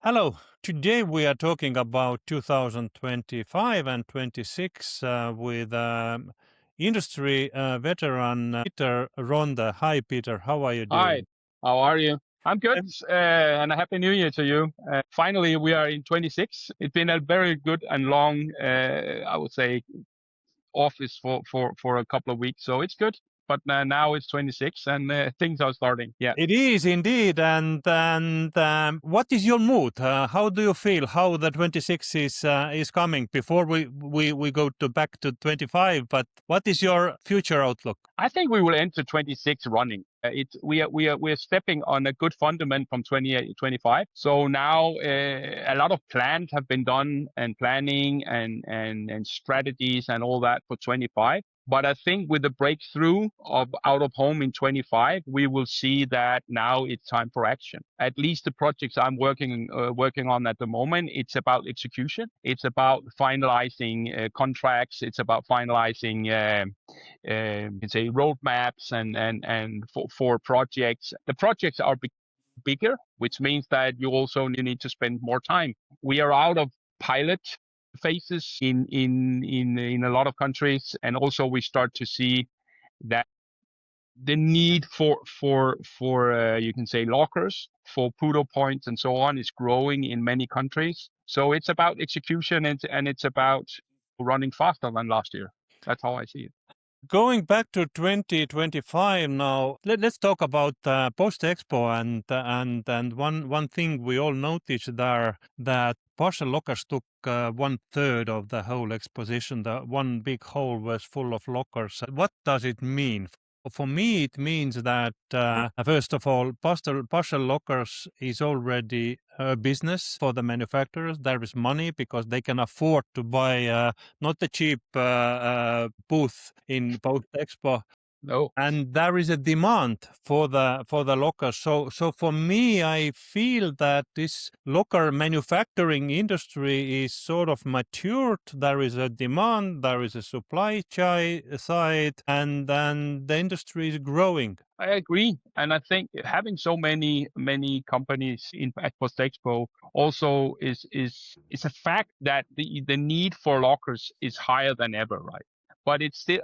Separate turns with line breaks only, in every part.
Hello. Today we are talking about 2025 and 26 with industry veteran Peter Rønde. Hi, Peter. How are you
Hi,
doing?
how are you? I'm good,
I'm-
and a happy new year to you. Finally, we are in 26. It's been a very good and long, I would say, office for a couple of weeks, so it's good. But now it's 26, and things are starting. Yeah.
It is indeed. And what is your mood? How do you feel? How the 26 is coming? Before we go to back to 25, but what is your future outlook?
I think we will enter 26 running. We are stepping on a good fundament from 28, 25. So now a lot of plans have been done and planning and strategies and all that for 25. But I think with the breakthrough of out of home in 25, we will see that now it's time for action. At least the projects I'm working on at the moment, it's about execution. It's about finalizing contracts. It's about finalizing you can say roadmaps and for projects. The projects are bigger, which means that you also need to spend more time. We are out of pilot phases in a lot of countries, and also we start to see that the need for you can say lockers for PUDO points and so on is growing in many countries. So it's about execution and it's about running faster than last year. That's how I see it.
Going back to 2025 now, let's talk about PostExpo and one thing we all noticed there that parcel lockers took 1/3 of the whole exposition. The one big hall was full of lockers. What does it mean? For me, it means that first of all, parcel lockers is already a business for the manufacturers. There is money because they can afford to buy not a cheap booth in both expo,
No.
and there is a demand for the lockers. So for me, I feel that this locker manufacturing industry is sort of matured. There is a demand, there is a supply side, and then the industry is growing.
I agree, and I think having so many companies in at PostExpo also is a fact that the need for lockers is higher than ever, right? But it's still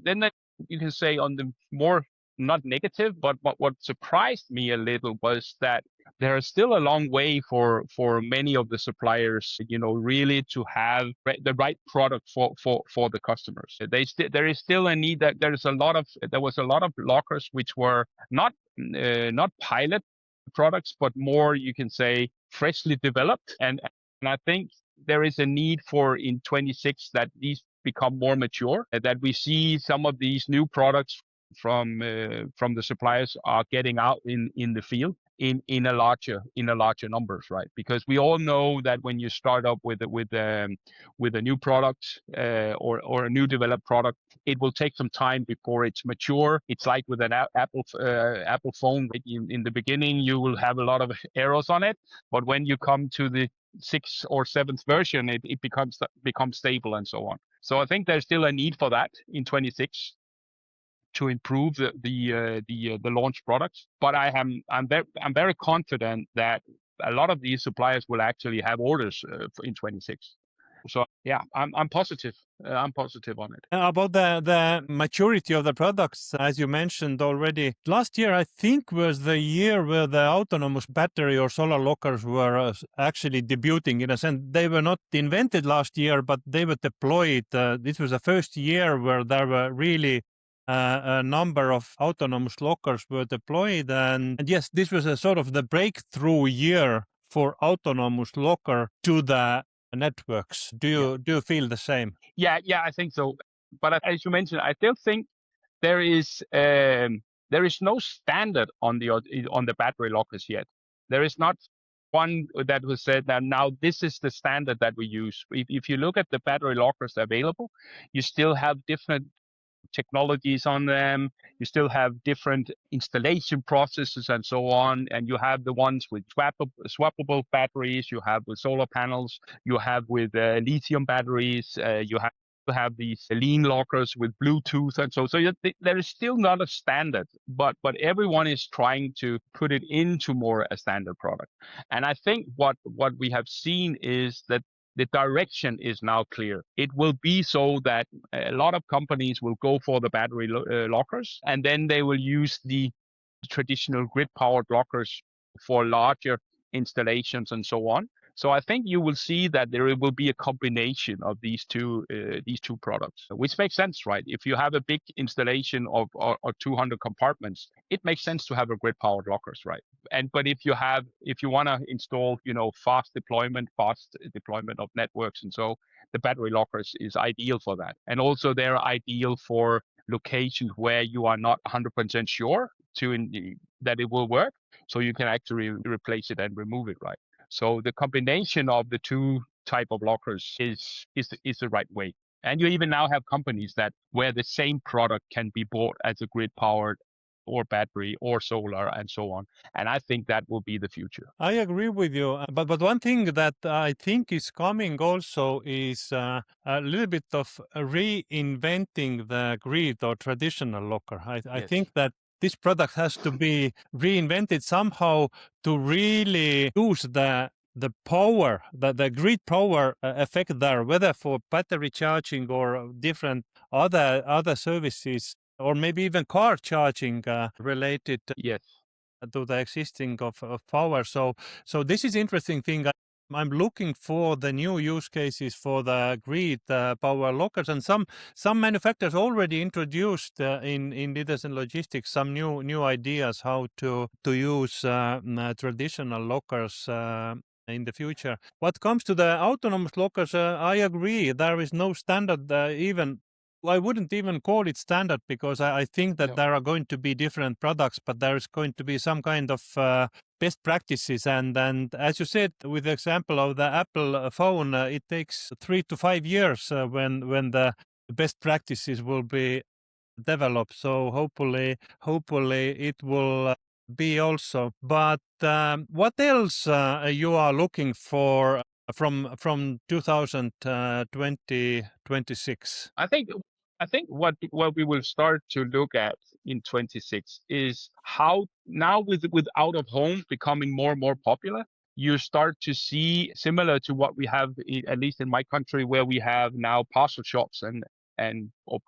then you can say on the more not negative, but what surprised me a little was that there is still a long way for many of the suppliers, really to have the right product for the customers. There is still a need that there was a lot of lockers which were not pilot products, but more you can say freshly developed, and I think there is a need for in 26 that these become more mature, that we see some of these new products from the suppliers are getting out in the field in a larger numbers, right? Because we all know that when you start up with a new product or a new developed product, it will take some time before it's mature. It's like with an Apple phone. In the beginning, you will have a lot of errors on it, but when you come to the sixth or seventh version, it becomes stable and so on. So I think there's still a need for that in 26 to improve the launch products. But I'm very confident that a lot of these suppliers will actually have orders in 26. So yeah, I'm positive. I'm positive on it.
About the maturity of the products, as you mentioned already, last year I think was the year where the autonomous battery or solar lockers were actually debuting. In a sense, they were not invented last year, but they were deployed. This was the first year where there were really a number of autonomous lockers were deployed, and yes, this was a sort of the breakthrough year for autonomous locker to the networks. Do you feel the same?
Yeah, I think so. But as you mentioned, I still think there is no standard on the battery lockers yet. There is not one that was said that now this is the standard that we use. If you look at the battery lockers available, you still have different technologies on them. You still have different installation processes and so on. And you have the ones with swappable batteries. You have with solar panels. You have with lithium batteries. You have to have these lean lockers with Bluetooth and so there is still not a standard, but everyone is trying to put it into more a standard product. And I think what we have seen is that the direction is now clear. It will be so that a lot of companies will go for the battery lockers, and then they will use the traditional grid-powered lockers for larger installations and so on. So I think you will see that there will be a combination of these two products, which makes sense, right? If you have a big installation of 200 compartments, it makes sense to have a grid-powered lockers, right? But if you want to install, fast deployment of networks, and so the battery lockers is ideal for that. And also they're ideal for locations where you are not 100% sure that it will work, so you can actually replace it and remove it, right? So the combination of the two type of lockers is the right way. And you even now have companies where the same product can be bought as a grid powered or battery or solar and so on. And I think that will be the future.
I agree with you. But one thing that I think is coming also is a little bit of reinventing the grid or traditional locker. I think that this product has to be reinvented somehow to really use the power, the grid power effect there, whether for battery charging or different other services, or maybe even car charging related to the existing of power. So this is interesting thing. I'm looking for the new use cases for the grid power lockers, and some manufacturers already introduced in leaders and logistics some new ideas how to use traditional lockers in the future. What comes to the autonomous lockers, I agree. There is no standard even. I wouldn't even call it standard, because I think that there are going to be different products, but there is going to be some kind of best practices. And as you said, with the example of the Apple phone, it takes 3 to 5 years when the best practices will be developed. So hopefully it will be also. But what else you are looking for from 2026?
I think what we will start to look at in 26 is how now with out of home becoming more and more popular, you start to see similar to what we have at least in my country, where we have now parcel shops or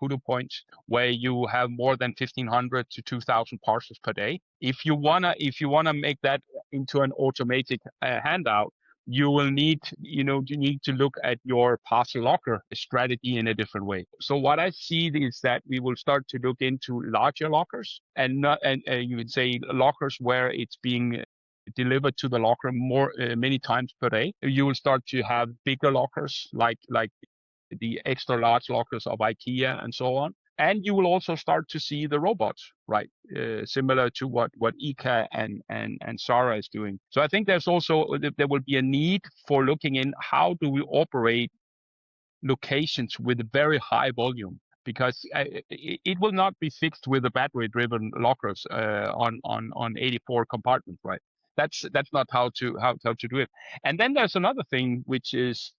PUDO points where you have more than 1,500 to 2,000 parcels per day. If you wanna make that into an automated handout, you need to look at your parcel locker strategy in a different way. So what I see is that we will start to look into larger lockers, and you would say lockers where it's being delivered to the locker many times per day. You will start to have bigger lockers like the extra large lockers of IKEA and so on. And you will also start to see the robots, right? Similar to what IKEA and Zara is doing. So I think there will be a need for looking in how do we operate locations with very high volume, because it will not be fixed with the battery-driven lockers on 84 compartments, right? That's not how to do it. And then there's another thing which is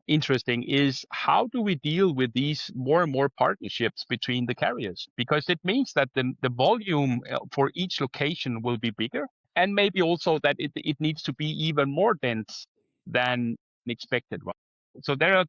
interesting, is how do we deal with these more and more partnerships between the carriers? Because it means that the volume for each location will be bigger, and maybe also that it needs to be even more dense than expected. Right? So there are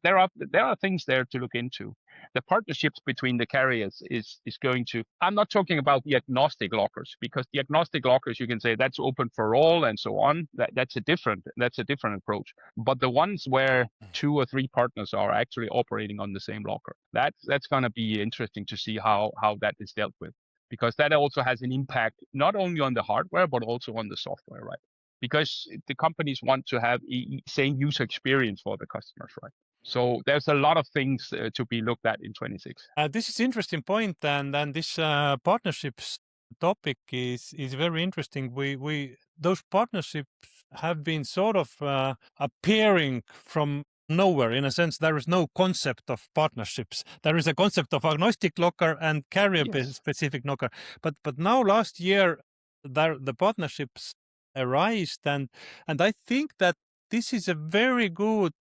things there to look into. The partnerships between the carriers is going to. I'm not talking about the agnostic lockers, because the agnostic lockers, you can say that's open for all and so on. That's a different approach. But the ones where 2 or 3 partners are actually operating on the same locker, that's going to be interesting to see how that is dealt with, because that also has an impact not only on the hardware but also on the software, right? Because the companies want to have same user experience for the customers, right? So there's a lot of things to be looked at in 26.
This is interesting point, and this partnerships topic is very interesting. We those partnerships have been sort of appearing from nowhere. In a sense, there is no concept of partnerships. There is a concept of agnostic locker and carrier specific locker. But now last year, the partnerships arised, and I think that this is a very good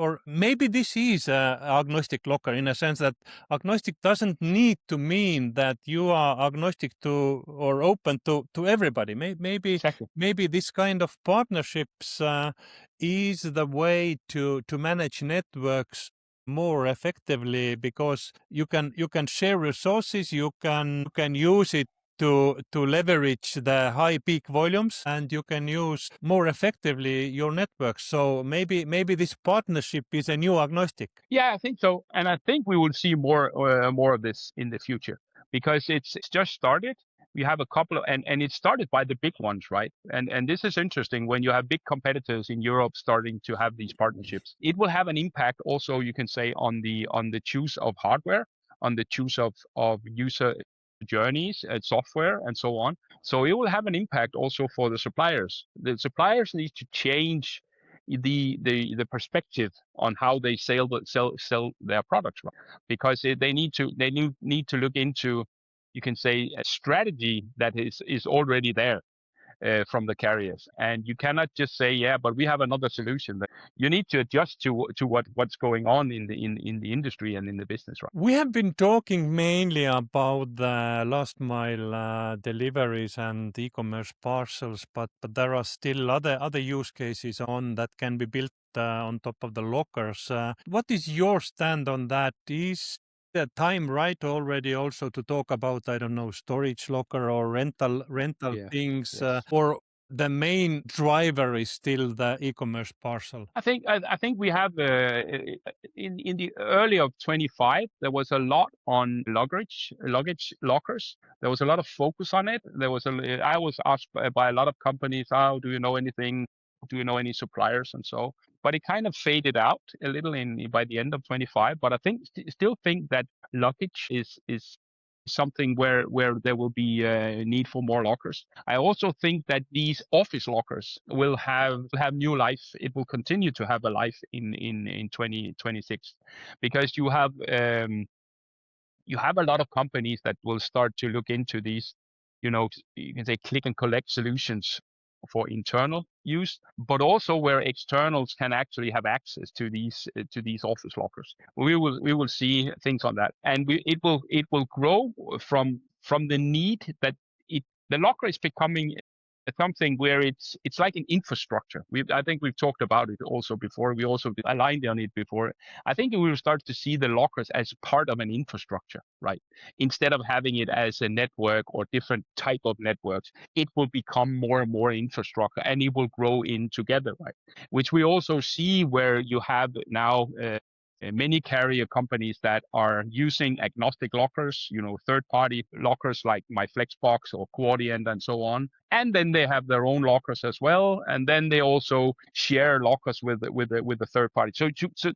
or maybe this is a agnostic locker in a sense that agnostic doesn't need to mean that you are agnostic to or open to everybody. Maybe
Exactly.
maybe this kind of partnerships is the way to manage networks more effectively, because you can share resources, you can use it to leverage the high peak volumes, and you can use more effectively your network. So maybe this partnership is a new agnostic.
Yeah, I think so, and I think we will see more of this in the future, because it's just started. We have a couple of, and it started by the big ones, right? And this is interesting when you have big competitors in Europe starting to have these partnerships. It will have an impact also, you can say, on the choose of hardware, on the choose of user journeys and software and so on. So it will have an impact also for the suppliers. The suppliers need to change the perspective on how they sell their products, right? Because they need to look into, you can say, a strategy that is already there from the carriers, and you cannot just say, yeah, but we have another solution. You need to adjust to what's going on in the industry and in the business, right?
We have been talking mainly about the last mile deliveries and e-commerce parcels, but there are still other use cases on that can be built on top of the lockers. What is your stand on that? Is the time right already also to talk about, I don't know, storage locker or rental
Yeah.
things,
Yes.
or the main driver is still the e-commerce parcel?
I think we have in the early of 25 there was a lot on luggage lockers. There was a lot of focus on it. I was asked by a lot of companies, "Oh, do you know anything? Do you know any suppliers?" and so. But it kind of faded out a little in by the end of 25. But I still think that luggage is something where there will be a need for more lockers. I also think that these office lockers will have new life. It will continue to have a life in 2026, because you have a lot of companies that will start to look into these, you can say, click and collect solutions for internal use, but also where externals can actually have access to these office lockers. We will see things on that, and it will grow from the need that the locker is becoming something where it's like an infrastructure. I think we've talked about it also before. We also aligned on it before. I think we will start to see the lockers as part of an infrastructure, right? Instead of having it as a network or different type of networks, it will become more and more infrastructure, and it will grow in together, right? Which we also see where you have now many carrier companies that are using agnostic lockers, third-party lockers like my Flexbox or Quadient and so on. And then they have their own lockers as well, and then they also share lockers with the third party. So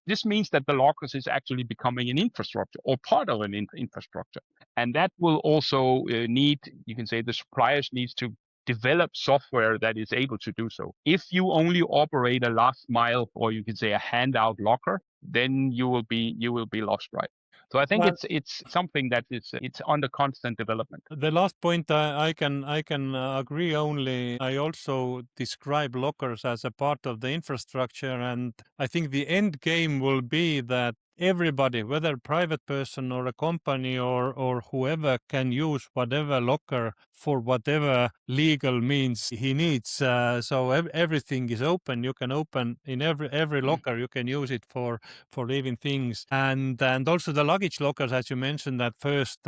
this means that the lockers is actually becoming an infrastructure or part of an infrastructure, and that will also need, you can say, the suppliers needs to develop software that is able to do so. If you only operate a last mile, or you can say a handout locker, then you will be lost, right? So I think
Well,
it's something that it's under constant development.
the last point I can agree only. I also describe lockers as a part of the infrastructure, and I think the end game will be that everybody, whether private person or a company or whoever, can use whatever locker for whatever legal means he needs. So everything is open. You can open in every locker. You can use it for leaving things, and also the luggage lockers, as you mentioned at first.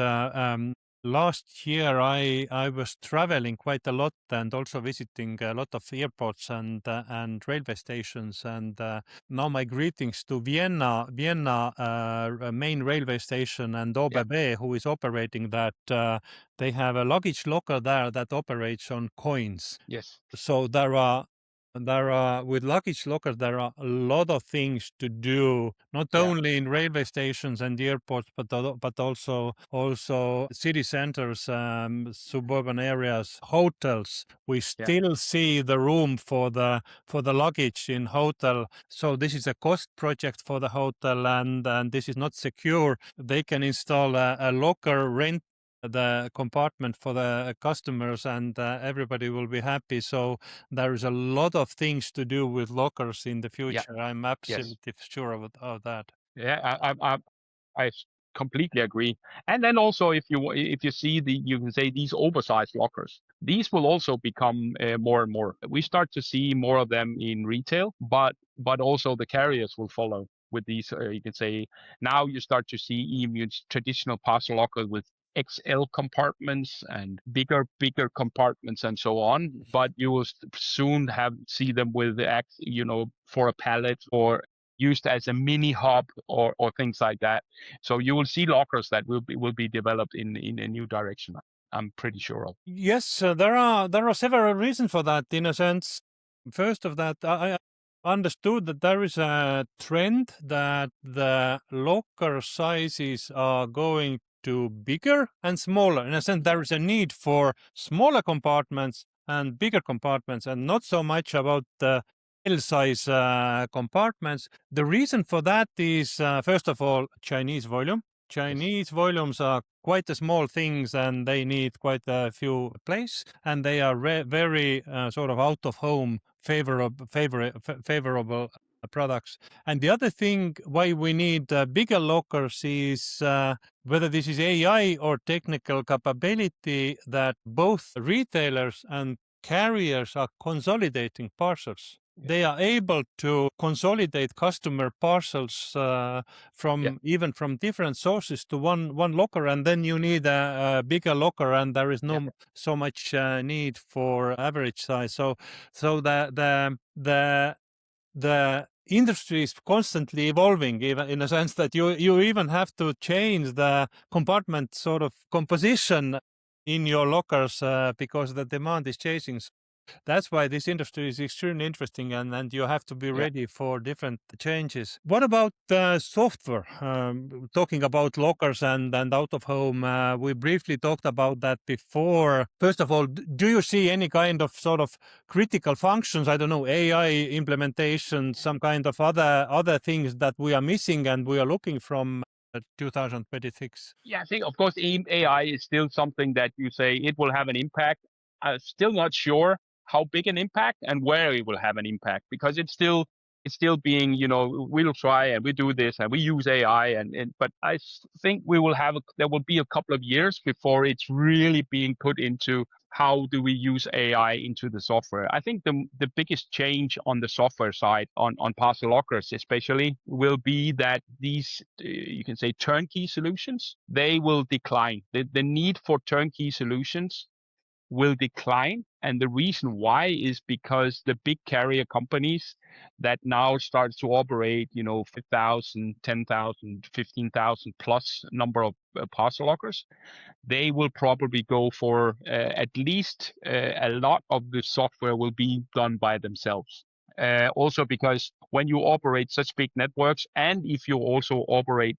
Last year, I was traveling quite a lot and also visiting a lot of airports and railway stations. And now my greetings to Vienna main railway station and
Yeah.
OBB, who is operating that. They have a luggage locker there that operates on coins.
Yes.
So with luggage lockers, there are a lot of things to do, not
Yeah.
only in railway stations and airports, but also city centers, suburban areas, hotels. We
Yeah.
still see the room for the luggage in hotel. So this is a cost project for the hotel, and this is not secure. They can install a locker, rent the compartment for the customers, and everybody will be happy. So there is a lot of things to do with lockers in the
Yeah.
future. I'm
Yes.
absolutely sure of that.
Yeah. I completely agree. And then also, if you see you can say these oversized lockers, these will also become more and more. We start to see more of them in retail, but also the carriers will follow with these. You can say now you start to see even traditional parcel lockers with XL compartments and bigger compartments and so on. But you will soon see them with for a pallet or used as a mini hub or things like that. So you will see lockers that will be developed in a new direction. I'm pretty sure of.
Yes, there are several reasons for that. In a sense, first of that, I understood that there is a trend that the locker sizes are going to bigger and smaller. In a sense, there is a need for smaller compartments and bigger compartments, and not so much about the L-size compartments. The reason for that is, first of all, Chinese volume. Chinese volumes are quite a small things, and they need quite a few place, and they are very sort of out of home favorable products. And the other thing why we need bigger lockers is whether this is AI or technical capability, that both retailers and carriers are consolidating parcels. They are able to consolidate customer parcels from even from different sources to one locker, and then you need a bigger locker, and there is no so much need for average size. So the industry is constantly evolving, even in a sense that you even have to change the compartment sort of composition in your lockers because the demand is changing. That's why this industry is extremely interesting, and you have to be ready for different changes. What about software? Talking about lockers and out of home, we briefly talked about that before. First of all, do you see any kind of sort of critical functions? I don't know, AI implementation, some kind of other things that we are missing and we are looking from 2026?
Yeah, I think of course AI is still something that you say it will have an impact. I'm still not sure how big an impact and where it will have an impact, because it's still being, we'll try and we do this and we use AI but I think there will be a couple of years before it's really being put into how do we use AI into the software. I think the biggest change on the software side on parcel lockers especially will be that these you can say turnkey solutions, they will decline. The need for turnkey solutions will decline. And the reason why is because the big carrier companies that now start to operate, 5,000, 10,000, 15,000 plus number of parcel lockers, they will probably go for at least a lot of the software will be done by themselves. Also because when you operate such big networks, and if you also operate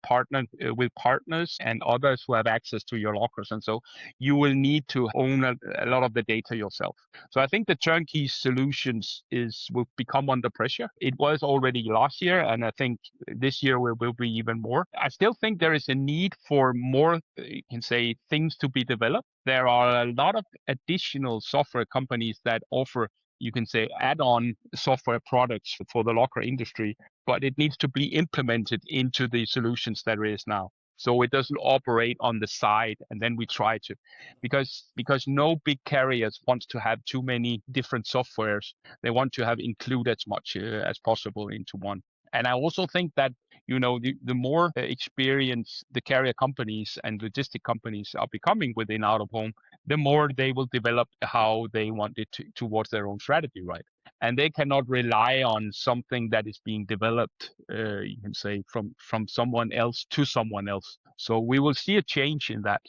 with partners and others who have access to your lockers, and so you will need to own a lot of the data yourself. So I think the turnkey solutions will become under pressure. It was already last year, and I think this year will be even more. I still think there is a need for more, you can say, things to be developed. There are a lot of additional software companies that offer, you can say, add-on software products for the locker industry, but it needs to be implemented into the solutions that there is now. So it doesn't operate on the side, and then we try to, because no big carriers wants to have too many different softwares. They want to have include as much as possible into one. And I also think that, the more experience the carrier companies and logistic companies are becoming within out of home, the more they will develop how they want it towards their own strategy, right? And they cannot rely on something that is being developed, you can say, from someone else to someone else. So we will see a change in that.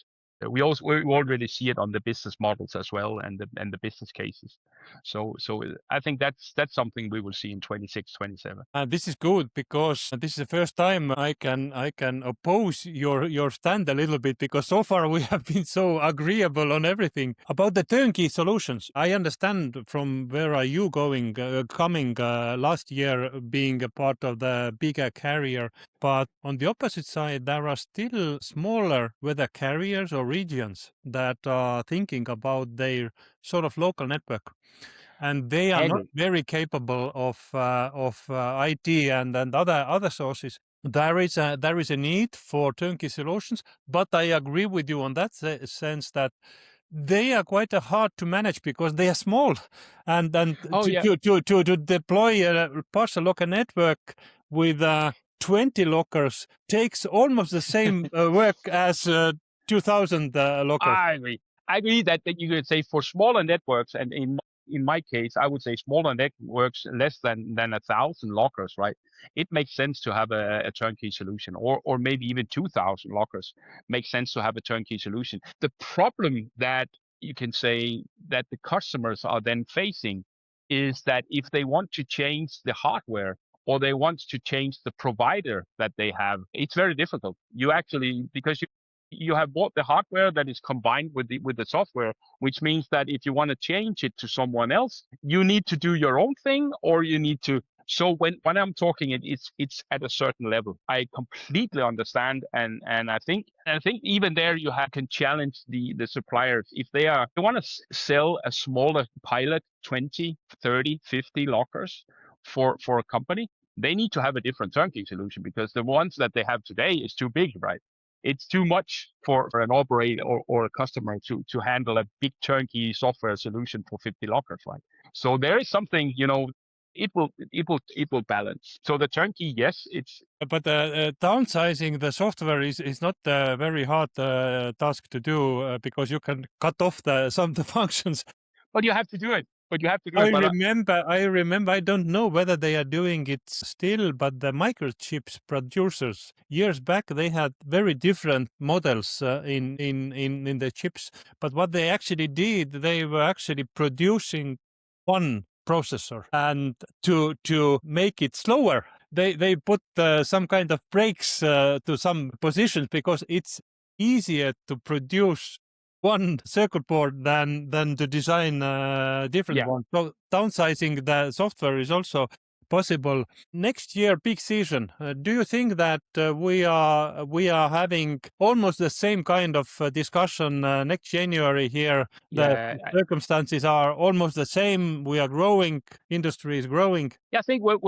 We already see it on the business models as well, and the business cases. So I think that's something we will see in 26, 27.
This is good, because this is the first time I can oppose your stand a little bit, because so far we have been so agreeable on everything. About the turnkey solutions, I understand from where are you coming last year, being a part of the bigger carrier. But on the opposite side, there are still smaller, whether carriers or regions that are thinking about their sort of local network, and they are not very capable of IT and other sources. There is a need for turnkey solutions, but I agree with you on that sense that they are quite hard to manage because they are small, and to deploy a parcel locker network with 20 lockers takes almost the same work as 2,000 lockers.
I agree that you could say for smaller networks, and in my case, I would say smaller networks, less than 1,000 lockers, right? It makes sense to have a turnkey solution, or maybe even 2,000 lockers makes sense to have a turnkey solution. The problem that you can say that the customers are then facing is that if they want to change the hardware, or they want to change the provider that they have, it's very difficult. You actually, because you have bought the hardware that is combined with the software, which means that if you want to change it to someone else, you need to do your own thing, or you need to. So when I'm talking it's at a certain level. I completely understand, and I think even there you can challenge the suppliers if they want to sell a smaller pilot, 20, 30, 50 lockers for a company. They need to have a different turnkey solution, because the ones that they have today is too big, right? It's too much for an operator or a customer to handle a big turnkey software solution for 50 lockers, right? So there is something, it will balance. So the turnkey, yes, it's.
But downsizing the software is not a very hard task to do, because you can cut off some of the functions.
But you have to do it.
I remember. I don't know whether they are doing it still, but the microchips producers years back, they had very different models in the chips. But what they actually did, they were actually producing one processor, and to make it slower, they put some kind of brakes to some positions, because it's easier to produce one circuit board than to design different ones. So downsizing the software is also possible. Next year, peak season. Do you think that we are having almost the same kind of discussion next January here? The circumstances are almost the same. We are growing. Industry is growing.
Yeah, I think it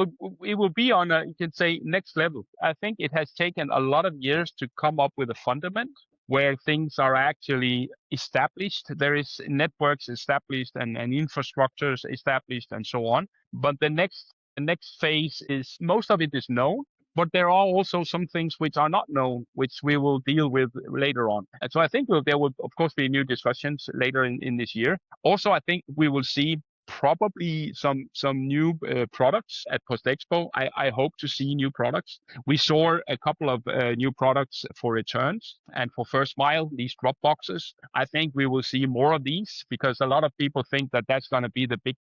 will be on you can say next level. I think it has taken a lot of years to come up with a fundament where things are actually established. There is networks established and infrastructures established and so on. But the next phase is, most of it is known, but there are also some things which are not known, which we will deal with later on. And so I think there will, of course, be new discussions later in this year. Also, I think we will see probably some new products at PostExpo. I hope to see new products. We saw a couple of new products for returns and for first mile, these drop boxes. I think we will see more of these, because a lot of people think that that's going to be the big.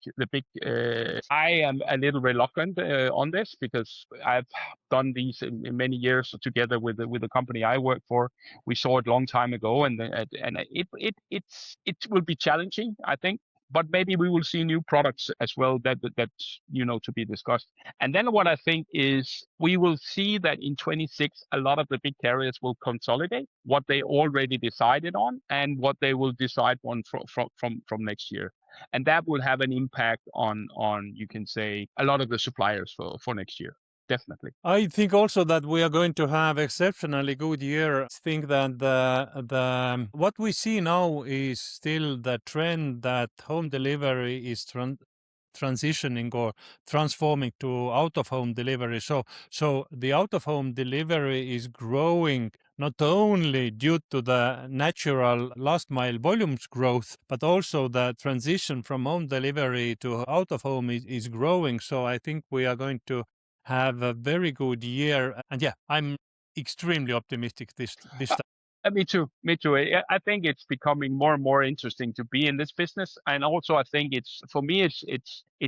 I am a little reluctant on this, because I've done these in many years together with the company I work for. We saw it a long time ago, and it will be challenging, I think. But maybe we will see new products as well that's to be discussed. And then what I think is we will see that in 26 a lot of the big carriers will consolidate what they already decided on and what they will decide on from next year. And that will have an impact on you can say a lot of the suppliers for next year. Definitely.
I think also that we are going to have exceptionally good year. I think that the what we see now is still the trend that home delivery is transitioning or transforming to out-of-home delivery. So the out-of-home delivery is growing not only due to the natural last mile volumes growth, but also the transition from home delivery to out-of-home is growing. So I think we are going to have a very good year. And yeah, I'm extremely optimistic this time.
Me too. I think it's becoming more and more interesting to be in this business, and also I think it's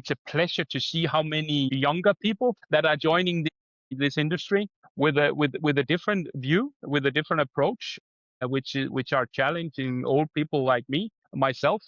a pleasure to see how many younger people that are joining this industry with a different view, with a different approach, which are challenging old people like myself,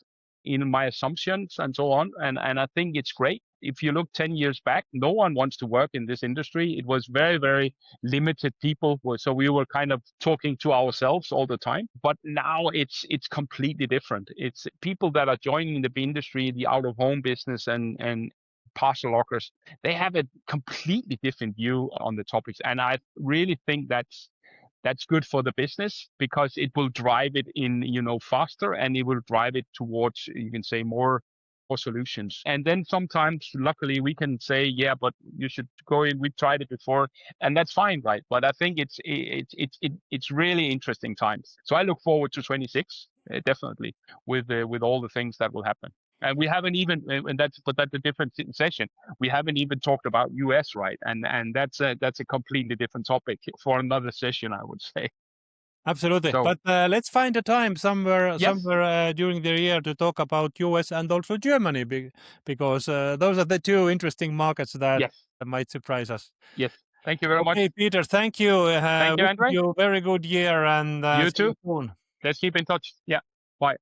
in my assumptions and so on. And I think it's great. if you look 10 years back, no one wants to work in this industry. It was very, very limited people. So we were kind of talking to ourselves all the time. But now it's completely different. It's people that are joining the industry, the out of home business and parcel lockers. They have a completely different view on the topics. And I really think that's good for the business, because it will drive it in, faster, and it will drive it towards, you can say, more solutions. And then sometimes, luckily, we can say, yeah, but you should go in. We tried it before, and that's fine, right? But I think it's really interesting times. So I look forward to 26, definitely, with all the things that will happen. And we haven't even, and that's a different session. We haven't even talked about US, right? And that's a completely different topic for another session, I would say.
Absolutely.
So,
but let's find a time somewhere during the year to talk about US and also Germany, because those are the two interesting markets that might surprise us.
Yes. Thank you very much.
Okay, Peter, thank you.
Thank you, Andre.
You a very good year, and
you too.
see you soon.
Let's keep in touch. Yeah. Bye.